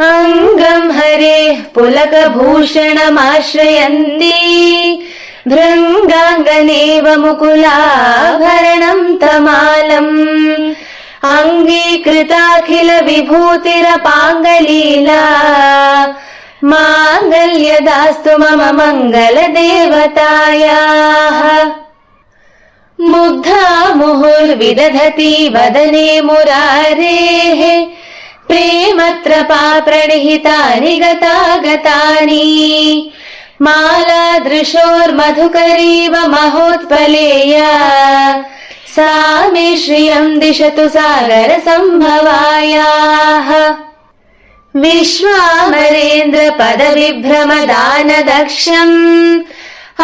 अङ्गम् हरेः पुलकभूषणमाश्रयन्ती भृङ्गाङ्गनेव मुकुलाभरणम् तमालम् अङ्गीकृताखिल विभूतिरपाङ्गलीला माङ्गल्यदास्तु मम मङ्गलदेवतायाः। मुग्धा मुहुर्विदधति वदने मुरारेः प्रेमत्रपा प्रणिहितानि गतागतानि मालादृशोर्मधुकरीव महोत्पलेया सा मे श्रियम् दिशतु सागरसम्भवायाः। विश्वामरेन्द्र पदविभ्रमदानदक्षम्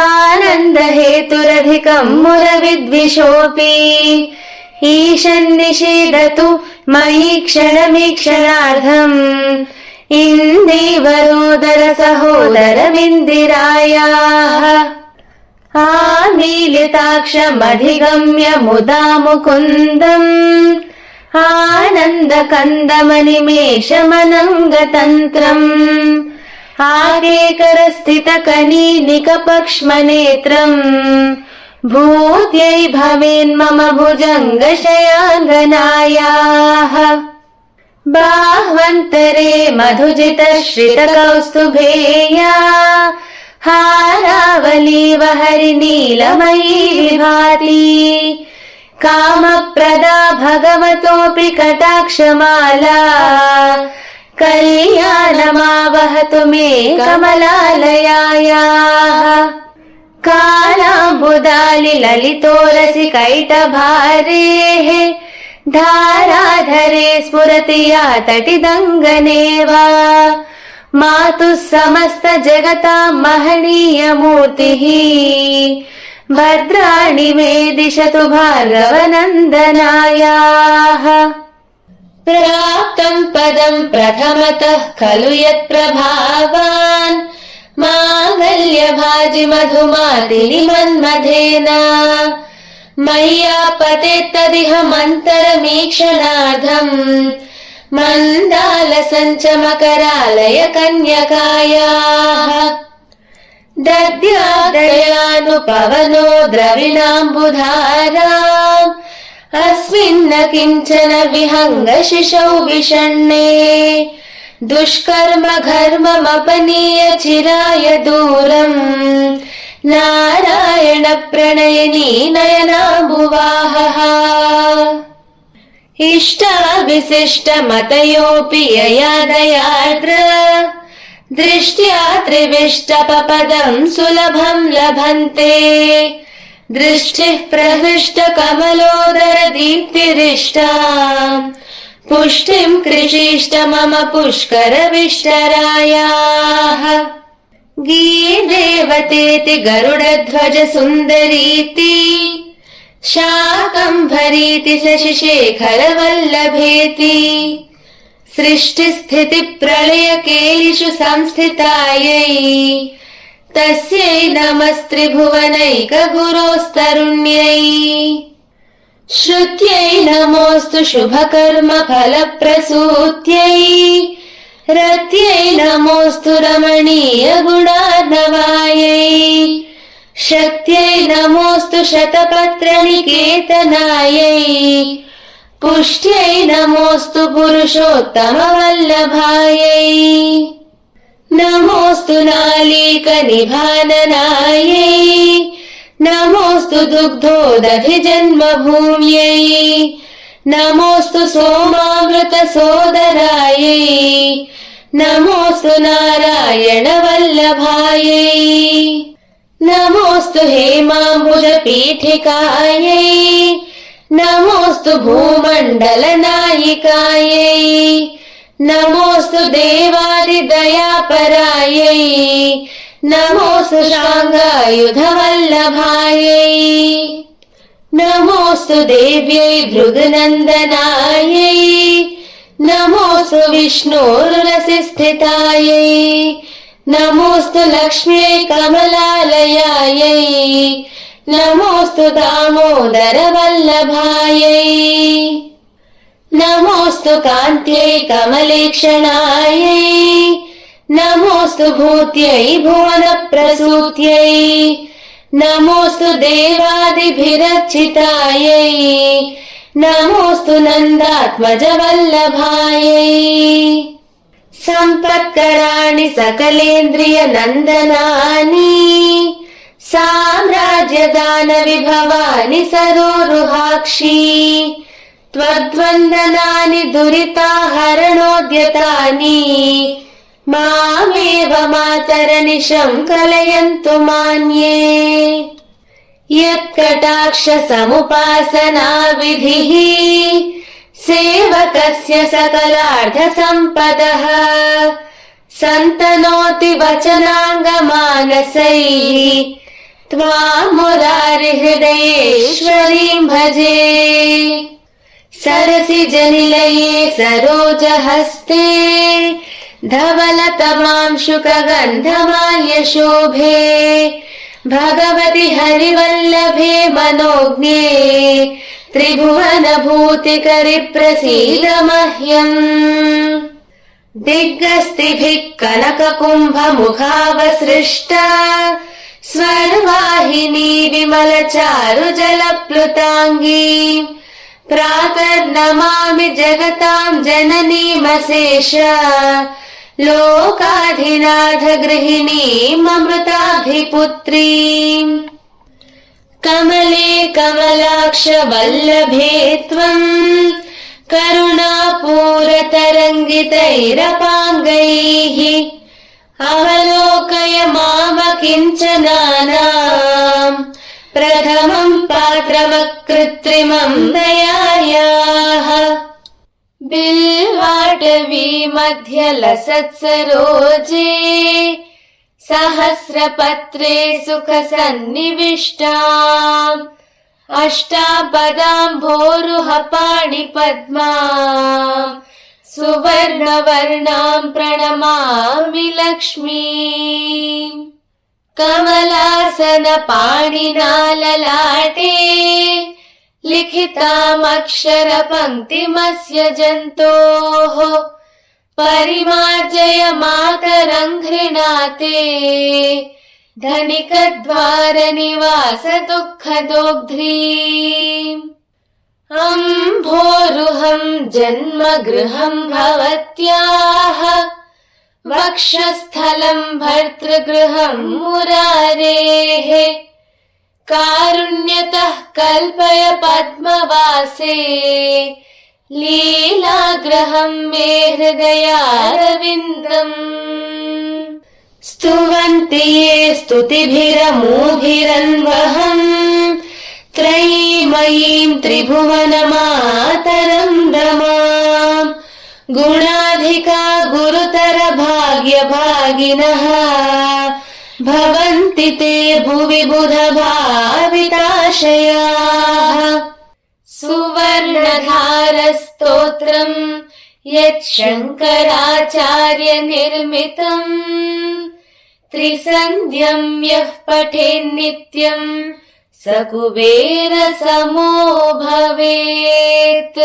आनन्दहेतुरधिकम् मुरविद्विषोऽपि ईशन्निषेधतु मयि क्षणमीक्षणार्धम् इन्दीवरोदर सहोदरमिन्दिरायाः। आमीलिताक्षमधिगम्य मुदा मुकुन्दम् आनन्दकन्दमनिमेषमनङ्गतन्त्रम् आकेकरस्थितकनीनिकपक्ष्मनेत्रम् भूत्यै भवेन्मम भुजङ्गशयाङ्गनायाः। बाह्वन्तरे मधुजितश्रितकौस्तुभेया हारावलीव हरिनीलमयी विभाति कामप्रदा भगवतोऽपि कटाक्षमाला कल्याणमावहतु मे कमलालयायाः। कालाम्बुदालि ललितोरसि कैटभारेः धाराधरे स्फुरति या तटिदङ्गनेव मातुः समस्त जगतां महनीयमूर्तिः भद्राणि मे दिशतु भार्गवनन्दनायाः। प्राप्तम् पदम् प्रथमतः खलु यत्प्रभावान् माङ्गल्यभाजि मधुमादिनि मन्मथेन मय्यापतेत्तदिह मन्तरमीक्षणार्धम् मन्दालसञ्चमकरालय कन्यकायाः। दद्यादयानुपवनो द्रविणाम्बुधाराम् अस्मिन्न किञ्चन विहङ्गशिशौ विषण्णे दुष्कर्म घर्ममपनीय चिराय दूरम् नारायण प्रणयिनी नयनाम्बुवाहः। इष्टाविशिष्टमतयोऽपि यया दयार्द्र दृष्ट्या त्रिविष्टपपदम् सुलभम् लभन्ते दृष्टिः प्रहृष्ट कमलोदर दीप्तिरिष्टाम् पुष्टिम् कृषीष्ट मम पुष्करविष्टरायाः। गीर्देवतेति गरुडध्वज सुन्दरीति शाकम्भरीति शशिशेखरवल्लभेति सृष्टिस्थितिप्रलयकेलिषु संस्थितायै तस्यै नमस्त्रिभुवनैकगुरोस्तरुण्यै। श्रुत्यै नमोऽस्तु शुभकर्म फलप्रसूत्यै रत्यै नमोऽस्तु रमणीय गुणार्णवायै शक्त्यै नमोऽस्तु शतपत्रनिकेतनायै पुष्ट्यै नमोऽस्तु पुरुषोत्तमवल्लभायै नमोऽस्तु नालीकनिभाननायै नमोऽस्तु दुग्धोदधिजन्मभूम्यै नमोऽस्तु सोमामृतसोदरायै नमोऽस्तु नारायणवल्लभायै नमोऽस्तु हेमाम्बुजपीठिकायै नमोऽस्तु भूमण्डलनायिकायै नमोऽस्तु देवादिदयापरायै नमोऽस्तु शाङ्गायुधवल्लभायै नमोऽस्तु देव्यै भृगुनन्दनायै नमोऽस्तु विष्णोरुरसिस्थितायै नमोऽस्तु लक्ष्म्यै कमलालयायै नमोऽस्तु दामोदरवल्लभायै नमोऽस्तु कान्त्यै कमलेक्षणायै नमोऽस्तु भूत्यै भुवनप्रसूत्यै नमोऽस्तु देवादिभिरर्चितायै नमोऽस्तु नन्दात्मजवल्लभायै सम्पत्कराणि सकलेन्द्रियनन्दनानि साम्राज्यदानविभवानि सरोरुहाक्षी त्वद्वन्दनानि दुरिताहरणोद्यतानि मामेव मातरनिशं कलयन्तु मान्ये यत्कटाक्षसमुपासना विधिः सेवकस्य सकलार्धसम्पदः सन्तनोति वचनाङ्गमानसैः त्वां मुरारिहृदयेश्वरीं भजे सरसिजनिलये सरोजहस्ते धवलतमांशुकगन्धमाल्यशोभे भगवति हरिवल्लभे मनोज्ञे त्रिभुवनभूतिकरि प्रसीद मह्यम् दिग्गस्तिभिः कनककुम्भमुखावसृष्टा स्वर्वाहिनी विमलचारुजलप्लुताङ्गी प्रातर्नमामि जगतां जननीमशेष लोकाधिनाथ गृहिणीममृताभिपुत्रीम् कमले कमलाक्ष वल्लभे त्वम् करुणापूरतरङ्गितैरपाङ्गैः अवलोकय मामकिञ्चनानाम् प्रथमं पात्रमकृत्रिमं दयायाः बिल्वाटवी मध्यलसत्सरोजे सहस्रपत्रे सुखसन्निविष्टाम् अष्टापदाम्भोरुह पाणिपद्माम् सुवर्णवर्णां प्रणमामि लक्ष्मीम् कमलासन पाणिना ललाटे लिखितामक्षरपङ्क्तिमस्य जन्तोः परिमार्जय मातरङ्घ्रिणाते धनिकद्वारनिवास दुःखदोग्ध्रीम् अम्भोरुहं जन्मगृहं भवत्याः वक्षस्थलं भर्तृगृहं मुरारेः कारुण्यतः कल्पय पद्मवासे लीलाग्रहं मे हृदयारविन्दम् स्तुवन्ति ये स्तुतिभिरमूभिरन्वहम् त्रयीमयीं त्रिभुवनमातरं रमाम् गुणाधिका गुरुतर भाग्यभागिनः भवन्ति ते भुवि बुधभाविताशयाः सुवर्णधारस्तोत्रम् यच्छङ्कराचार्य निर्मितम् त्रिसन्ध्यं यः पठेन्नित्यम् स कुबेर समो भवेत्।